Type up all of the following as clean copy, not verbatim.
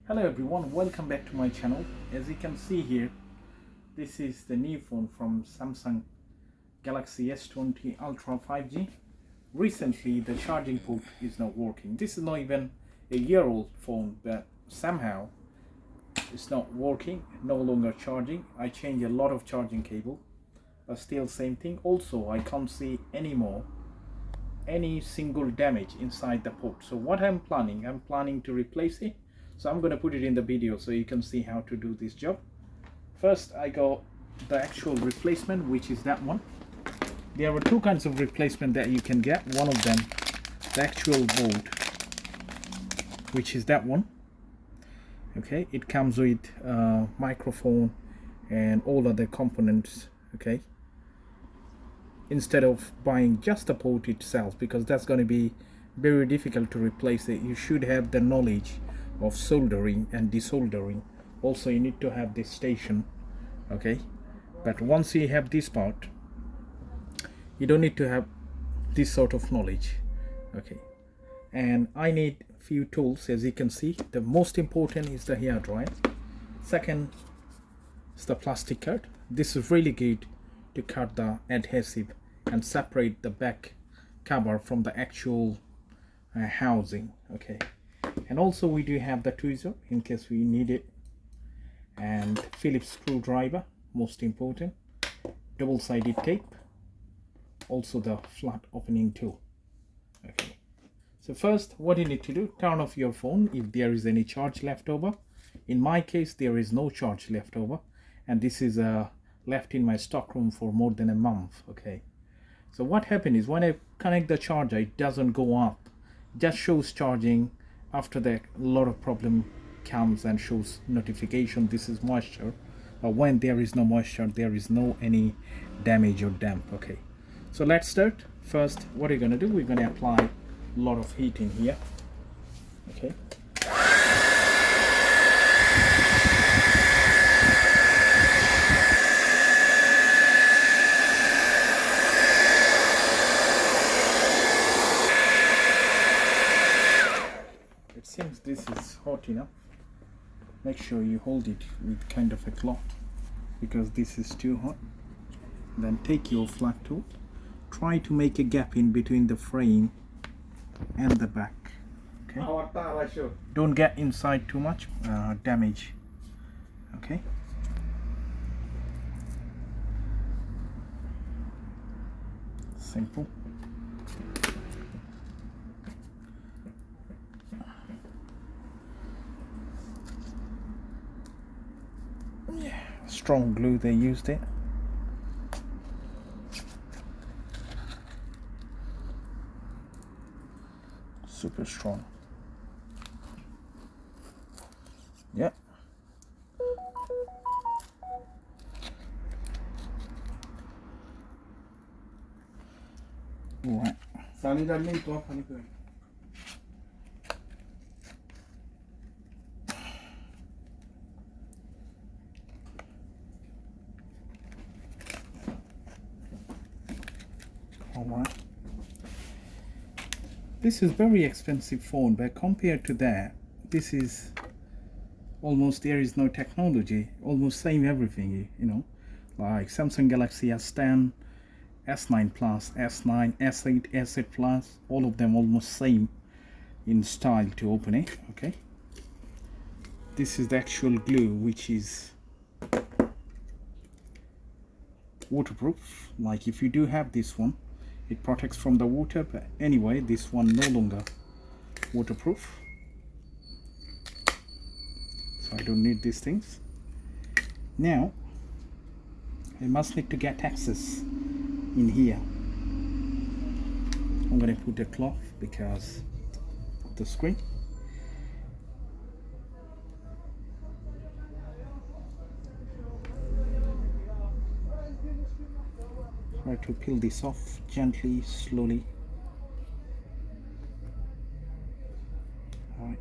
Hello everyone, welcome back to my channel. As you can see here, this is the new phone from Samsung Galaxy S20 Ultra 5G. Recently the charging port is not working. This is not even a year old phone, but somehow it's not working, no longer charging. I changed a lot of charging cable, but still same thing. Also I can't see any single damage inside the port. So what I'm planning to replace it. So I'm going to put it in the video so you can see how to do this job. First I got the actual replacement, which is that one. There are two kinds of replacement that you can get. One of them, the actual board, which is that one. Okay, it comes with microphone and all other components. Okay, instead of buying just the port itself, because that's going to be very difficult to replace it, you should have the knowledge of soldering and desoldering. Also you need to have this station. Okay, but once you have this part, you don't need to have this sort of knowledge. Okay, and I need few tools. As you can see, the most important is the hair dryer. Second is the plastic cut. This is really good to cut the adhesive and separate the back cover from the actual housing. Okay, and also we do have the tweezer in case we need it, and Phillips screwdriver, most important, double-sided tape, also the flat opening tool. Okay, so first what you need to do, turn off your phone if there is any charge left over. In my case there is no charge left over, and this is left in my stockroom for more than a month. Okay, so what happened is when I connect the charger, it doesn't go up, it just shows charging. After that, a lot of problem comes and shows notification this is moisture, but when there is no moisture, there is no any damage or damp. Okay, so let's start. First, what you're going to do, we're going to apply a lot of heat in here. Okay, since this is hot enough, make sure you hold it with kind of a cloth, because this is too hot. Then take your flat tool, try to make a gap in between the frame and the back. Okay, don't get inside too much damage. Okay, simple. Strong glue they used it. Super strong. Yeah. All right. Alright, this is very expensive phone, but compared to that, this is almost, there is no technology, almost same everything, you know, like Samsung Galaxy S10, S9 Plus, S9, S8, S8 Plus, all of them almost same in style to open it. Okay, this is the actual glue, which is waterproof. Like if you do have this one, it protects from the water, but anyway this one no longer waterproof, so I don't need these things. Now I must need to get access in here. I'm going to put a cloth because of the screen. Try to peel this off gently, slowly. Alright,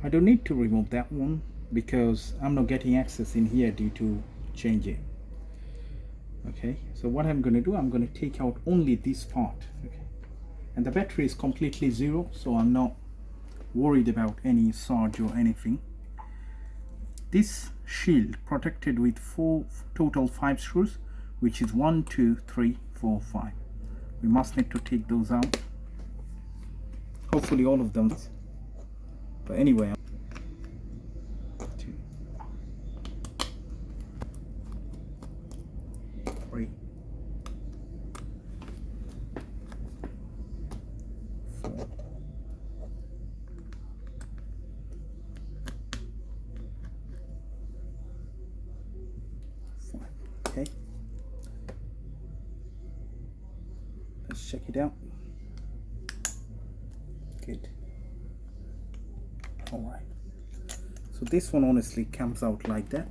I don't need to remove that one because I'm not getting access in here due to change it. Okay, so what I'm going to do, I'm going to take out only this part. Okay, and the battery is completely zero, so I'm not worried about any surge or anything. This shield protected with total 5 screws, which is 1, 2, 3, 4, 5. We must need to take those out. Hopefully all of them. But anyway, 2, 3, 4, 5. Okay. Let's check it out. Good. Alright. So this one honestly comes out like that.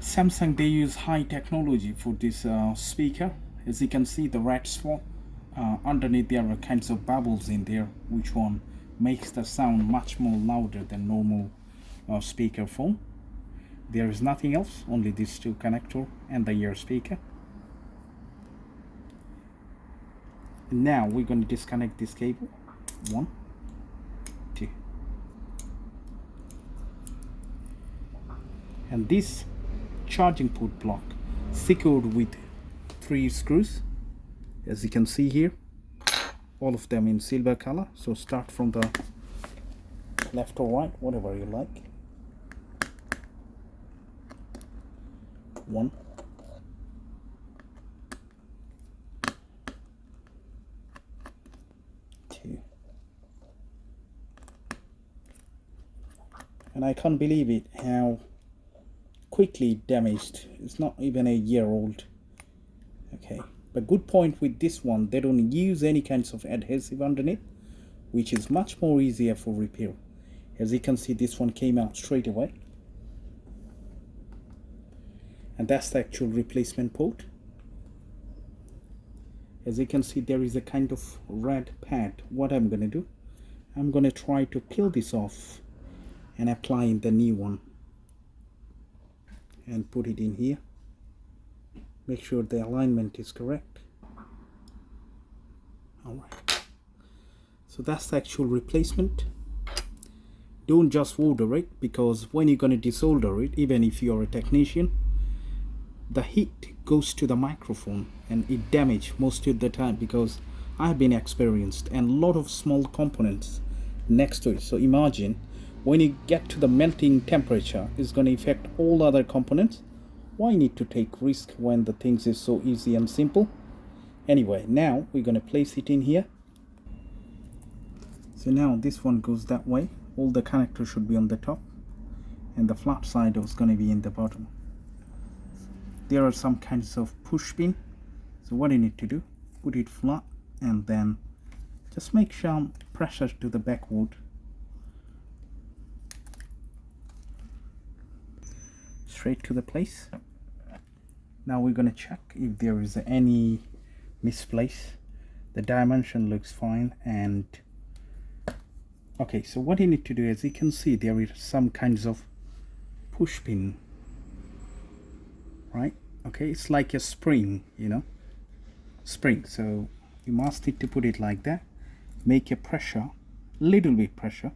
Samsung, they use high technology for this speaker. As you can see, the red spot underneath, there are kinds of bubbles in there, which one makes the sound much more louder than normal speaker phone. There is nothing else, only these two connector and the ear speaker. Now we're going to disconnect this cable. 1, 2, and this charging port block secured with 3 screws, as you can see here, all of them in silver color. So start from the left or right, whatever you like. 1, 2, and I can't believe it how quickly damaged. It's not even a year old. Okay, but good point with this one, they don't use any kinds of adhesive underneath, which is much more easier for repair. As you can see, this one came out straight away, and that's the actual replacement port. As you can see, there is a kind of red pad. What I'm gonna do, I'm gonna try to peel this off and apply in the new one and put it in here. Make sure the alignment is correct. Alright, so that's the actual replacement. Don't just order it, because when you're going to desolder it, even if you're a technician, the heat goes to the microphone and it damages most of the time, because I've been experienced, and a lot of small components next to it. So imagine when you get to the melting temperature, it's going to affect all other components. Why need to take risk when the things is so easy and simple? Anyway, now we're going to place it in here. So now this one goes that way. All the connectors should be on the top, and the flat side is going to be in the bottom. There are some kinds of push pin. So what you need to do, put it flat, and then just make some pressure to the backboard. Straight to the place. Now we're going to check if there is any misplace. The dimension looks fine, and okay, so what you need to do, as you can see, there is some kinds of push pin, right? Okay, it's like a spring, you know, spring. So you must need to put it like that, make a pressure, little bit pressure,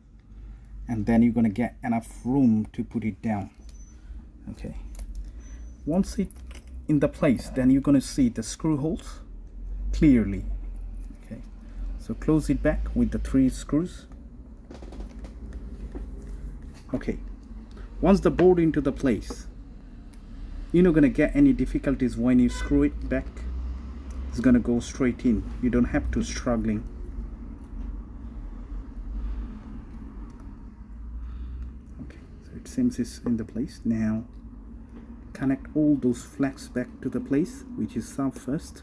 and then you're going to get enough room to put it down. Okay, once it in the place, then you're going to see the screw holes clearly. Okay, so close it back with the 3 screws. Okay, once the board into the place, you're not going to get any difficulties when you screw it back. It's going to go straight in. You don't have to struggling. Okay, so it seems it's in the place. Now connect all those flags back to the place, which is sub first.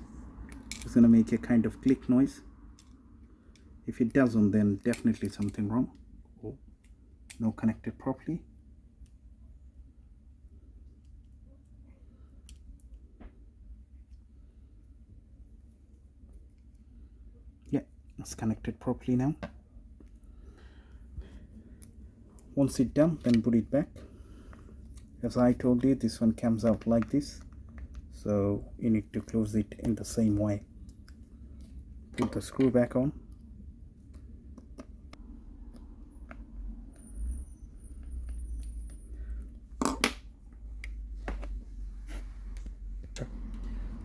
It's going to make a kind of click noise. If it doesn't, then definitely something wrong. Oh, not connected properly. Yeah, it's connected properly now. Once it's done, then put it back. As I told you, this one comes out like this, so you need to close it in the same way. Put the screw back on.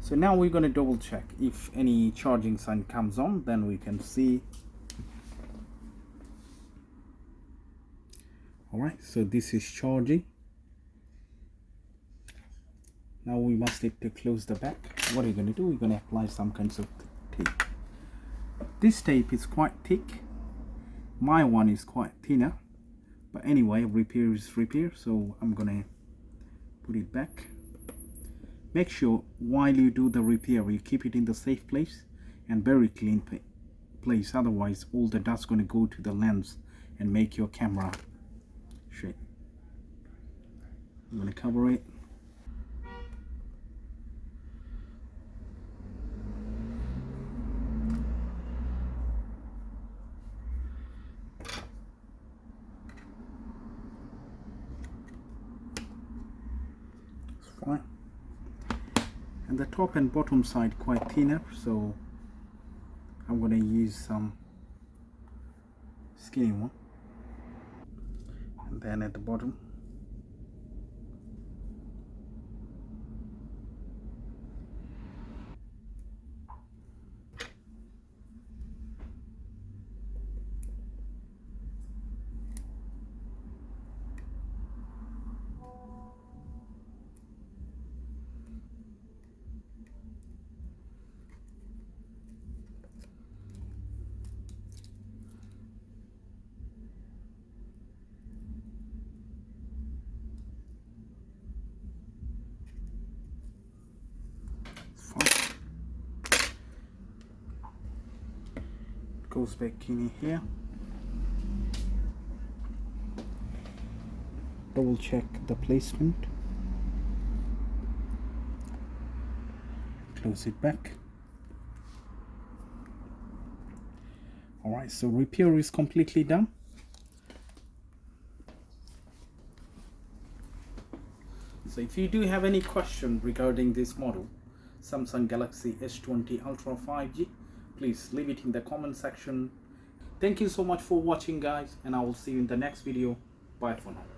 So now we're going to double check if any charging sign comes on, then we can see. Alright, so this is charging. Now we must need to close the back. What are you going to do? We're going to apply some kinds of tape. This tape is quite thick. My one is quite thinner. But anyway, repair is repair. So I'm going to put it back. Make sure while you do the repair, you keep it in the safe place and very clean place. Otherwise, all the dust is going to go to the lens and make your camera shake. I'm going to cover it. It's fine. And the top and bottom side quite thinner, so I'm going to use some skinny one. And then at the bottom, goes back in here. Double check the placement. Close it back. Alright, so repair is completely done. So if you do have any question regarding this model, Samsung Galaxy S20 Ultra 5G, please leave it in the comment section. Thank you so much for watching, guys, and I will see you in the next video. Bye for now.